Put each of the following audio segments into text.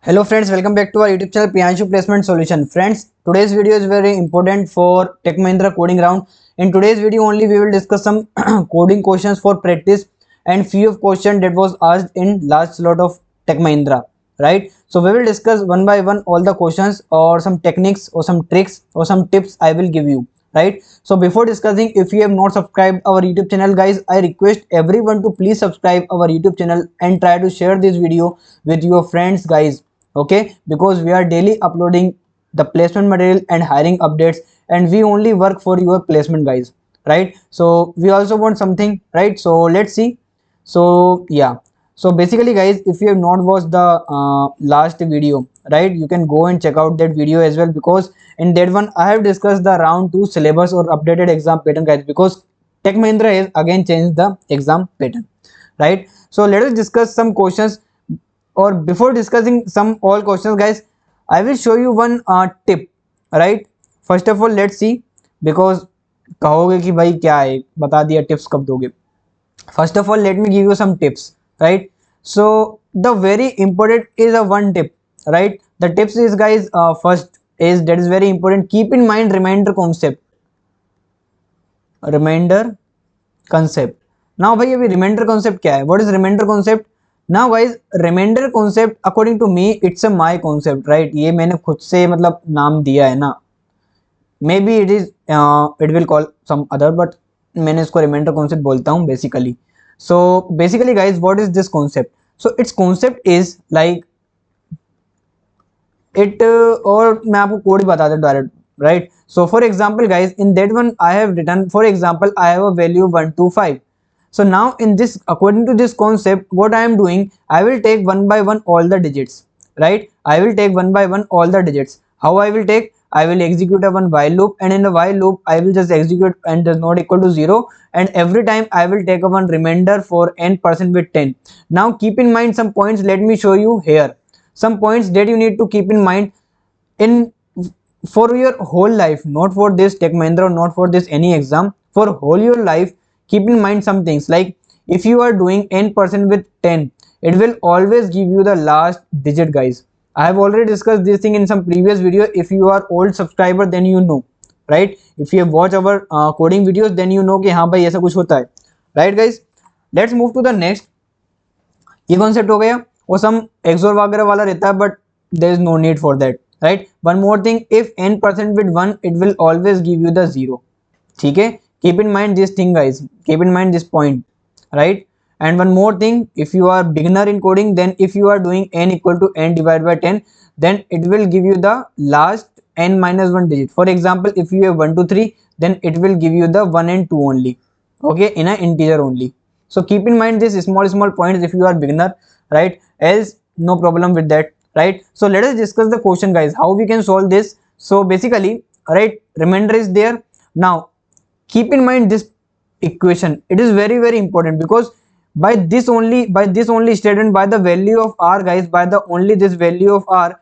Hello friends, welcome back to our YouTube channel Priyanshu Placement Solution. Friends, today's video is very important for Tech Mahindra coding round. In today's video only we will discuss some coding questions for practice and few of questions that was asked in last slot of Tech Mahindra, right? So we will discuss one by one all the questions or some techniques or some tricks or some tips I will give you, right? So before discussing, if you have not subscribed our YouTube channel guys, I request everyone to please subscribe our YouTube channel and try to share this video with your friends guys, okay, because we are daily uploading the placement material and hiring updates, and we only work for your placement guys, right? So we also want something, right? So let's see. So yeah, so basically guys, if you have not watched the last video, right, you can go and check out that video as well, because in that one I have discussed the round 2 syllabus or updated exam pattern guys, because Tech Mahindra has again changed the exam pattern, right? So let us discuss some questions, or before discussing some all questions guys, I will show you one tip, right? First of all, let's see, because कहोगे कि भाई क्या है, बता दिया, tips कब दोगे? First of all, let me give you some tips, right? So the very important is a one tip, right? The tips is guys, first is, that is very important, keep in mind reminder concept, reminder concept. Now भाई अभी reminder concept क्या है? What is reminder concept? Now guys, reminder concept according to me it's a my concept, right? ये मैंने खुद से मतलब नाम दिया है ना, maybe it is it will call some other, but मैंने इसको रिमाइंडर कॉन्सेप्ट बोलता हूँ basically. So basically guys, what is this concept? So it's concept is like it, और मैं आपको कोड बता दूं direct, right? So for example guys, in that one I have written, for example I have a value 1 to 5. So now in this, according to this concept, what I am doing, I will take one by one all the digits, right? I will take one by one all the digits. How I will take? I will execute a one while loop, and in the while loop I will just execute and does not equal to 0, and every time I will take a one remainder for n% with 10. Now keep in mind some points, let me show you here some points that you need to keep in mind in for your whole life, not for this Tech Mahindra, not for this any exam, for whole your life. Keep in mind some things like, if you are doing n% with 10, it will always give you the last digit guys. I have already discussed this thing in some previous video. If you are old subscriber, then you know, right? If you have watched our coding videos, then you know कि हाँ भाई ऐसा कुछ होता है, right guys? Let's move to the next. ये concept हो गया, वो सम एक्सोर वगैरह वाला रहता है, but there is no need for that, right? One more thing, if n% with 1, it will always give you the 0, ठीक है? Keep in mind this thing guys, keep in mind this point, right? And one more thing, if you are beginner in coding, then if you are doing n equal to n divided by 10, then it will give you the last n minus 1 digit. For example, if you have 1 to 3, then it will give you the 1 and 2 only, okay, in a integer only. So keep in mind this small points if you are beginner, right? Else no problem with that, right? So let us discuss the question guys, how we can solve this. So basically, right, remainder is there. Now keep in mind this equation, it is very important, because by this only statement, by the value of r guys, by the only this value of r,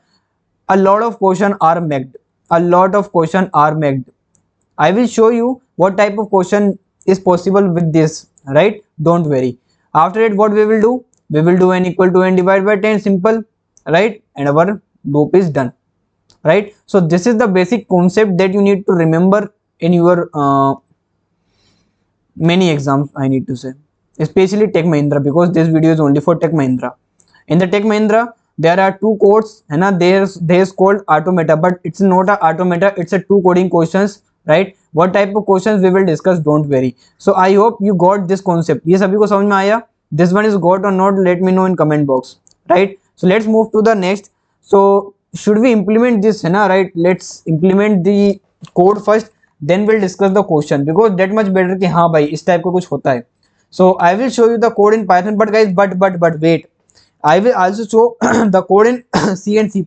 a lot of question are made, a lot of question are made. I will show you what type of question is possible with this, right? Don't worry. After it, what we will do? We will do n equal to n divided by 10, simple, right? And our loop is done, right? So this is the basic concept that you need to remember in your many exams, I need to say, especially Tech Mahindra, because this video is only for Tech Mahindra. In the Tech Mahindra, there are two codes, है ना? There's called automata, but it's not a automata, it's a two coding questions, right? What type of questions we will discuss, don't worry. So I hope you got this concept. ये सभी को समझ में आया? This one is got or not? Let me know in comment box, right? So let's move to the next. So should we implement this, है ना? Right? Let's implement the code first, then we'll discuss the question, because that much better कि हाँ भाई इस type का कुछ होता है. So I will show you the code in Python, but guys, but wait, I will also show the code in C and C++.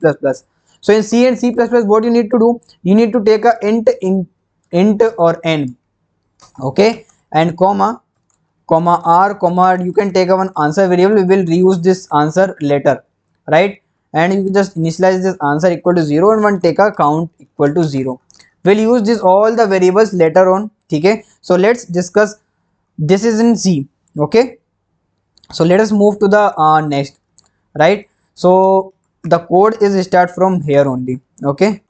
So in C and C++, what you need to do, you need to take a int or n, okay, and comma r, comma, you can take a one answer variable, we will reuse this answer later, right? And you just initialize this answer equal to 0, and one take a count equal to 0. We'll use this all the variables later on, okay? So let's discuss, this is in C, okay? So let us move to the next, right? So the code is start from here only. Okay,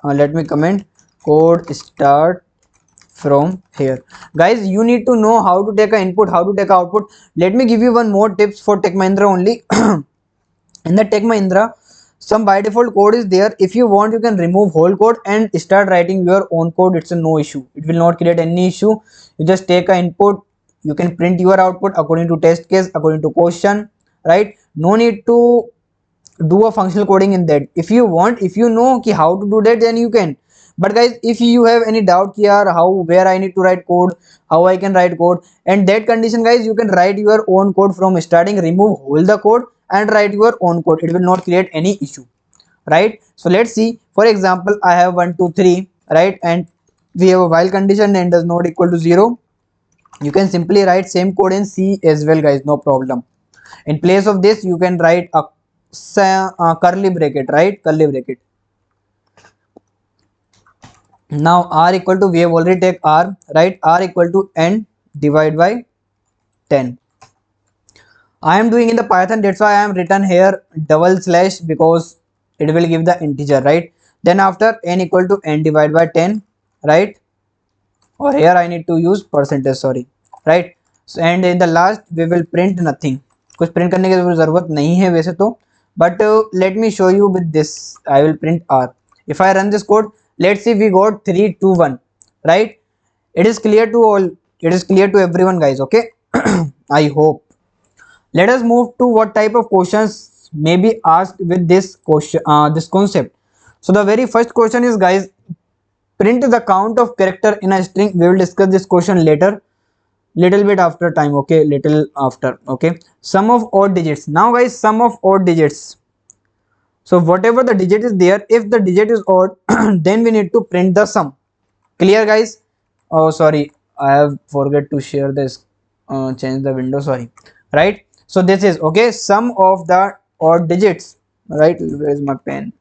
let me comment code start from here. Guys, you need to know how to take a input, how to take a output. Let me give you one more tips for Tech Mahindra only. In the Tech Mahindra, some by default code is there. If you want, you can remove whole code and start writing your own code. It's a no issue, it will not create any issue. You just take a input, you can print your output according to test case, according to question, right? No need to do a functional coding in that. If you want, if you know ki how to do that, then you can. But guys, if you have any doubt ki yaar how, where I need to write code, how I can write code, and that condition guys, you can write your own code from starting, remove whole the code and write your own code. It will not create any issue, right? So let's see. For example, I have 1 2 3, right? And we have a while condition and does not equal to 0. You can simply write same code in C as well guys, no problem. In place of this, you can write a curly bracket, right? Curly bracket. Now r equal to, we have already take r, right? R equal to n divide by 10. I am doing in the Python, that's why I am written here double slash, because it will give the integer, right? Then after n equal to n divide by 10, right? Or here I need to use percentage, sorry, right? So, and in the last we will print nothing. कुछ print करने की ज़रूरत नहीं है वैसे तो, but let me show you with this. I will print r. If I run this code, let's see, we got 3 2 1, right? It is clear to all, it is clear to everyone guys, okay? I hope. Let us move to what type of questions may be asked with this question, this concept. So the very first question is guys, print the count of character in a string. We will discuss this question later, little bit after time, okay? Little after, okay? Sum of odd digits. Now guys, sum of odd digits. So whatever the digit is there, if the digit is odd, then we need to print the sum. Clear guys? Oh sorry, I have forget to share this, change the window, sorry, right? So this is, okay, sum of the odd digits, right? Where is my pen?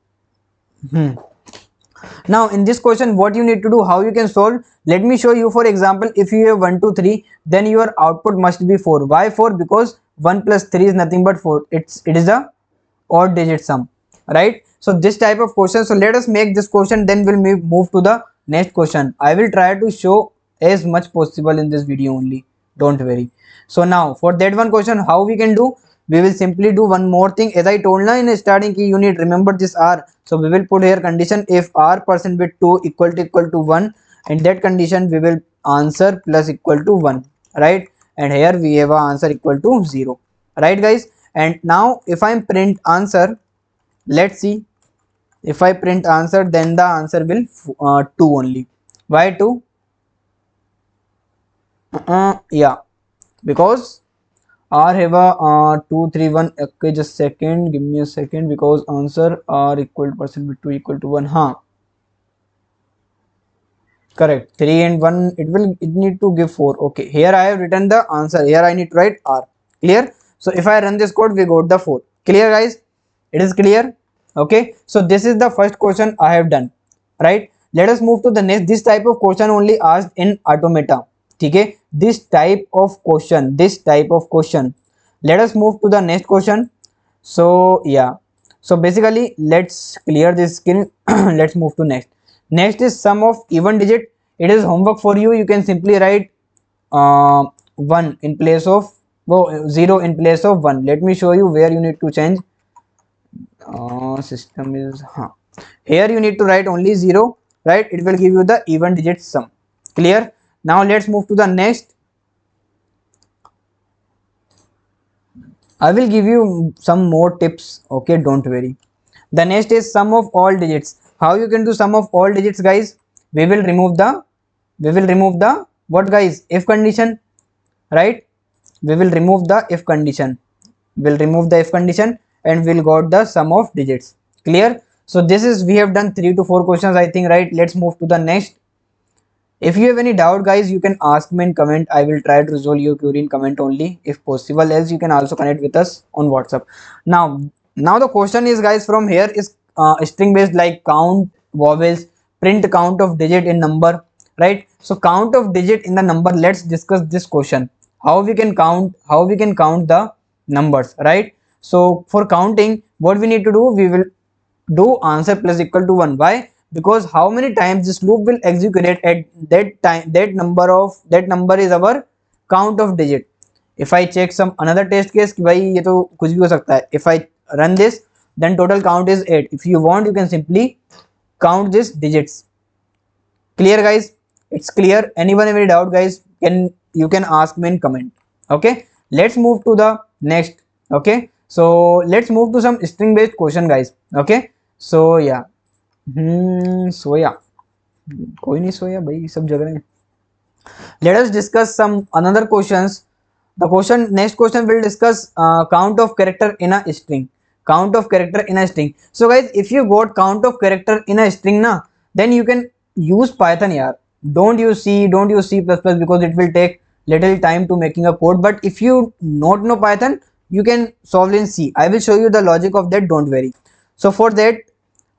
Now in this question, what you need to do, how you can solve, let me show you. For example, if you have 1 2 3, then your output must be 4. Why 4? Because 1 plus 3 is nothing but 4. It is a odd digit sum, right? So this type of question. So let us make this question, then we'll move to the next question. I will try to show as much possible in this video only, don't worry. So now for that one question, how we can do, we will simply do one more thing. As I told now in starting key, you need remember this r. So we will put here condition, if r percent with 2 equal to 1, in that condition we will answer plus equal to 1, right? And here we have a answer equal to 0, right guys? And now if I print answer, let's see, if I print answer, then the answer will 2 only. Why 2? Yeah, because r have a 2 3 1. Okay, just second, give me a second, because answer r equal percent with 2 equal to 1. Correct, 3 and 1, it need to give 4. Okay, here I have written the answer, here I need to write r. Clear? So if I run this code, we got the 4. Clear guys? It is clear? Okay, so this is the first question I have done, right? Let us move to the next. This type of question only asked in automata. Okay, this type of question, let us move to the next question. So yeah, so basically let's clear this screen. Let's move to next is sum of even digit. It is homework for you. You can simply write 1 in place of 0 in place of 1. Let me show you where you need to change. System is here you need to write only 0, right? It will give you the even digit sum. Clear? Now let's move to the next. I will give you some more tips, okay? Don't worry. The next is sum of all digits. How you can do sum of all digits guys? We will remove the what guys? If condition, right? We will remove the if condition. We'll remove the if condition and we'll got the sum of digits. Clear? So this is, we have done 3 to 4 questions I think, right? Let's move to the next. If you have any doubt guys, you can ask me in comment. I will try to resolve your query in comment only if possible, else you can also connect with us on WhatsApp. Now the question is guys, from here is string based, like count vowels, print count of digit in number, right? So count of digit in the number, let's discuss this question. How we can count the numbers, right? So for counting, what we need to do, we will do answer plus equal to 1. Why? Because how many times this loop will execute at that time, that number is our count of digit. If I check some another test case कि भाई ये तो कुछ भी हो सकता है, if I run this, then total count is 8. If you want, you can simply count these digits. Clear guys? It's clear. Anyone have any doubt guys, you can ask me in comment. Okay, let's move to the next. Okay, so let's move to some string based question guys. Okay, so yeah, सोया कोई नहीं सोया भाई, सब जग रहे हैं. Let us discuss some another questions. The next question will discuss count of character in a string. Count of character in a string. So guys, if you got count of character in a string na, then you can use Python yaar. Don't use C, don't use C++ because it will take little time to making a code. But if you not know Python, you can solve in C. I will show you the logic of that, don't worry. So for that,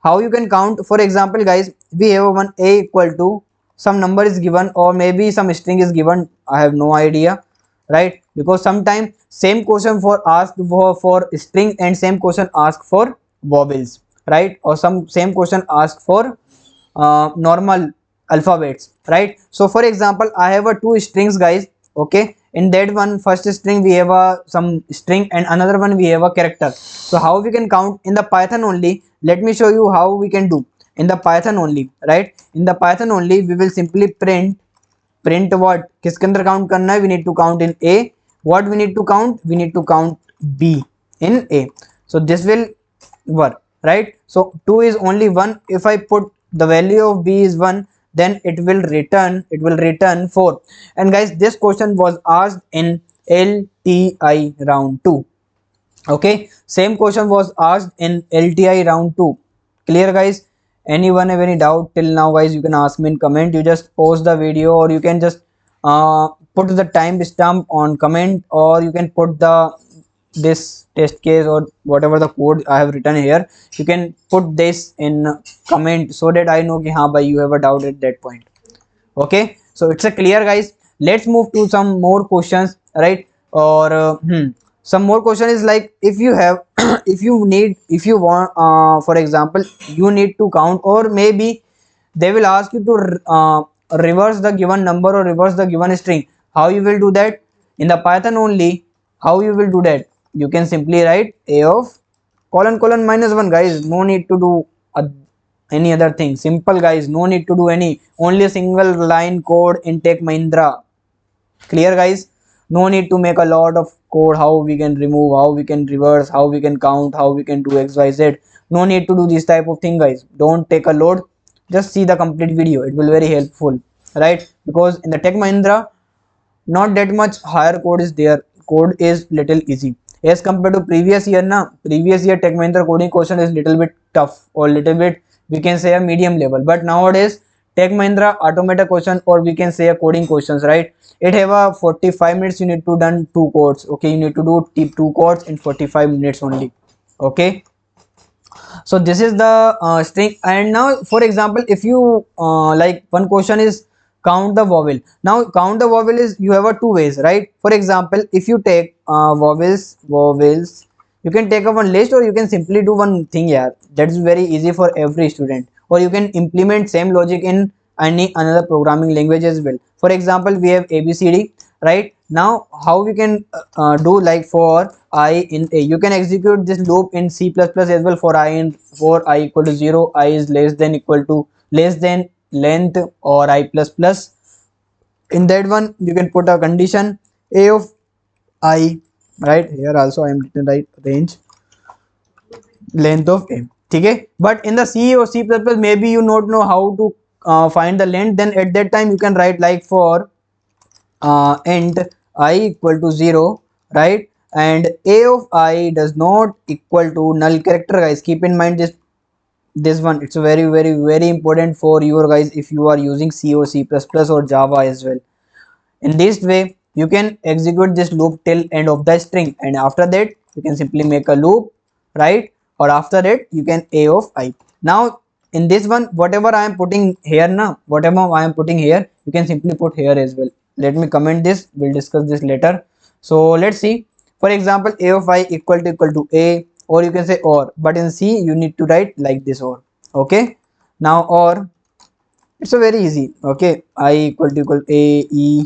how you can count, for example guys, we have one a equal to some number is given or maybe some string is given, I have no idea, right? Because sometimes same question for asked for string and same question asked for vowels, right? Or some same question asked for normal alphabets, right? So for example, I have a two strings guys. Okay, in that one first string we have a some string and another one we have a character. So how we can count in the Python only, let me show you how we can do in the Python only, right? In the Python only we will simply print what किसके अंदर count करना है, we need to count in A. What we need to count, we need to count B in A. So this will work, right? So 2 is only 1. If I put the value of B is 1, then it will return 4. And guys, this question was asked in LTI round 2. Okay, same question was asked in LTI round 2. Clear guys? Anyone have any doubt till now guys, you can ask me in comment. You just pause the video or you can just put the time stamp on comment, or you can put this test case or whatever the code I have written here, you can put this in comment so that I know ki haan bhai you have a doubt at that point. Okay, so it's a clear guys. Let's move to some more questions, right? Or some more question is like, if you have if you want for example you need to count, or maybe they will ask you to reverse the given number or reverse the given string. How you will do that in the Python only? How you will do that? You can simply write a of colon minus 1 guys. No need to do any other thing. Simple guys, no need to do any, only a single line code in Tech Mahindra. Clear guys? No need to make a lot of code, how we can remove, how we can reverse, how we can count, how we can do xyz. No need to do this type of thing guys. Don't take a load, just see the complete video, it will very helpful, right? Because in the Tech Mahindra not that much higher code is there, code is little easy as compared to previous year na. Previous year Tech Mahindra coding question is little bit tough or little bit we can say a medium level, but nowadays Tech Mahindra automated question, or we can say a coding questions, right? It have a 45 minutes, you need to done 2 codes. Okay, you need to do 2 codes in 45 minutes only. Okay, so this is the string. And now for example, if you like one question is count the vowel. Now count the vowel is, you have a two ways, right? For example, if you take vowels, you can take a one list, or you can simply do one thing here. That is very easy for every student, or you can implement same logic in any another programming language as well. For example, we have ABCD, right? Now how we can do, like for I in A, you can execute this loop in C++ as well. For I equal to 0, I is less than equal to less than length or I plus plus. In that one you can put a condition A of I, right? Here also I am written right, range length of A. Okay, but in the C or C++ maybe you not know how to find the length, then at that time you can write like for int I equal to 0, right? And A of I does not equal to null character guys. Keep in mind this one, it's very important for you guys if you are using C or C++ or Java as well. In this way you can execute this loop till end of the string, and after that you can simply make a loop, right? Or after that you can A of I. Now in this one, whatever I am putting here now, whatever I am putting here, you can simply put here as well. Let me comment this, we'll discuss this later. So let's see. For example, a of I equal to a, or you can say or, but in C you need to write like this or. Okay, now or, it's a very easy. Okay, I equal a e,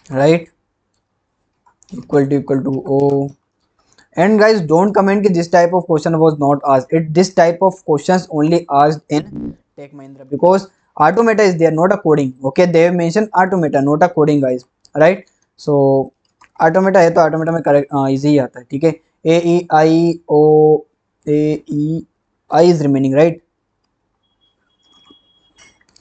right, equal to o. And guys, don't comment that this type of question was not asked. This type of questions only asked in Tech Mahindra, because automata is there, not a coding. Okay, they have mentioned automata, not a coding, guys. Right? So automata है तो automata में correct easy ही आता है. ठीक है. A E I O A E I is remaining, right?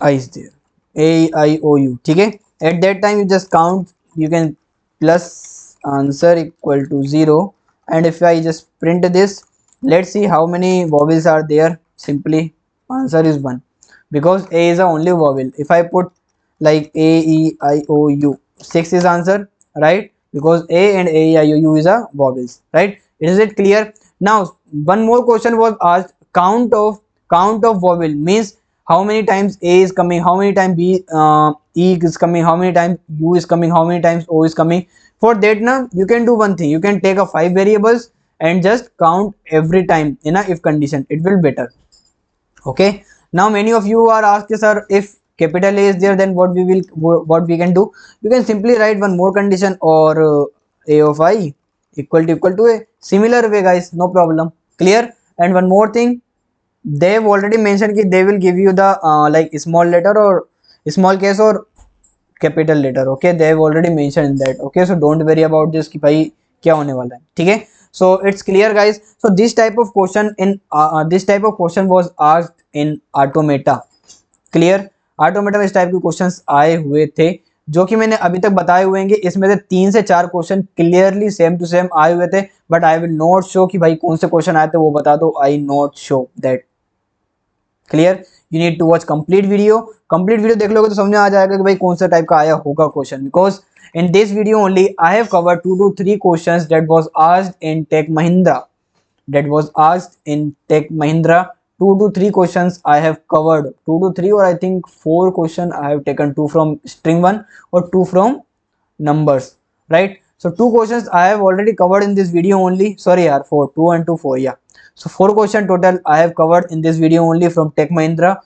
I is there. A E I O U. ठीक है. At that time you just count. You can plus answer equal to 0, and if I just print this, let's see how many vowels are there. Simply answer is 1, because A is the only vowel. If I put like A E I O U, 6 is answer, right? Because A and A E I O U is a vowels, right? Is it clear? Now one more question was asked. Count of vowel means how many times A is coming, how many times E is coming, how many times U is coming, how many times O is coming. For that now you can do one thing. You can take a 5 variables and just count every time in a if condition. It will better. Okay, now many of you are asking, sir, if capital A is there, then what we can do? You can simply write one more condition, or A of I equal to A. Similar way, guys, no problem. Clear? And one more thing, they've already mentioned that they will give you the like small letter or small case or capital letter. Okay, they have already mentioned that. Okay, so don't worry about this कि भाई क्या होने वाला है. ठीक है. So it's clear, guys. So this type of question was asked in automata. Clear? Automata में इस टाइप के क्वेश्चंस आए हुए थे, जो कि मैंने अभी तक बताए हुए हैं. इसमें से 3 से 4 question clearly same to same आए हुए थे, but I will not show कि भाई कौन से क्वेश्चन आए थे वो बता दो. I not show that. Clear? You need to watch complete video देख लोगे तो समझ में आ जाएगा कि भाई कौन सा टाइप का आया होगा question. Because in this video only I have covered 2 to 3 questions that was asked in Tech Mahindra. 2 to 3 questions I have covered. 2 to 3, or I think 4 questions I have taken, 2 from string 1 or 2 from numbers, right? So 2 questions I have already covered in this video only. Sorry yaar, 4, 2 and 2, 4, yeah. So 4 question total I have covered in this video only from Tech Mahindra,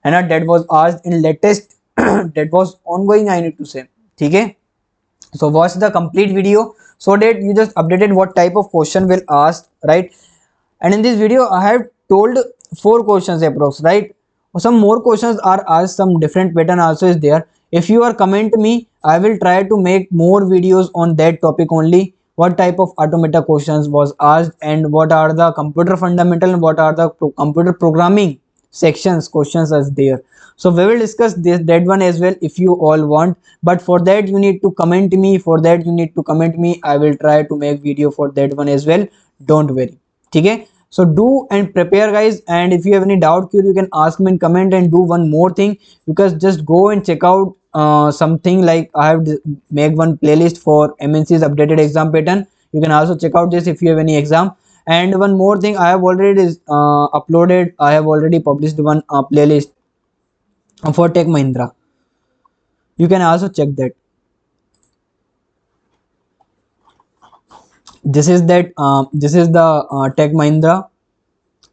and that was asked in latest that was ongoing, I need to say. ठीक है. So watch the complete video so that you just updated what type of question will ask, right? And in this video I have told 4 questions approx, right? Some more questions are asked, some different pattern also is there. If you are comment me, I will try to make more videos on that topic only. What type of automata questions was asked, and what are the computer fundamental, and what are the computer programming sections questions as there. So we will discuss that one as well if you all want, but for that you need to comment me. I will try to make video for that one as well. Don't worry. Okay, so do and prepare, guys. And if you have any doubt, you can ask me in comment. And do one more thing, because just go and check out something like I have make one playlist for MNC's updated exam pattern. You can also check out this if you have any exam. And one more thing, I have already published one playlist for Tech Mahindra. You can also check that. This is the Tech Mahindra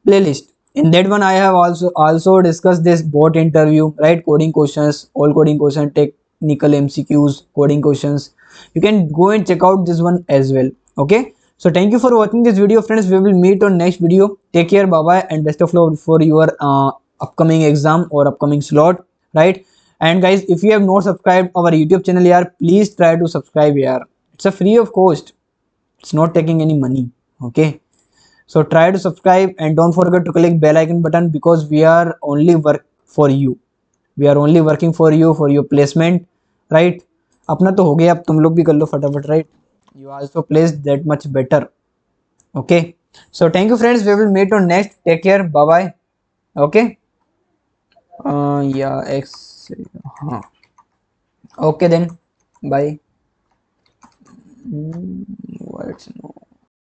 playlist. In that one I have also discussed this bot interview, right? Coding questions, all coding questions, technical MCQs, coding questions. You can go and check out this one as well. Okay, so thank you for watching this video, friends. We will meet on next video. Take care, bye bye, and best of luck for your upcoming exam or upcoming slot, right? And guys, if you have not subscribed our YouTube channel here, please try to subscribe here. It's a free of cost. It's not taking any money. Okay, so try to subscribe, and don't forget to click bell icon button, because we are only work for you. We are only working for you, for your placement, right? अपना तो हो गया, अब तुम लोग भी कर लो फटाफट, right? You also placed that much better. Okay, so thank you, friends. We will meet on next. Take care. Bye bye. Okay. Yeah, okay then. Bye. What's no.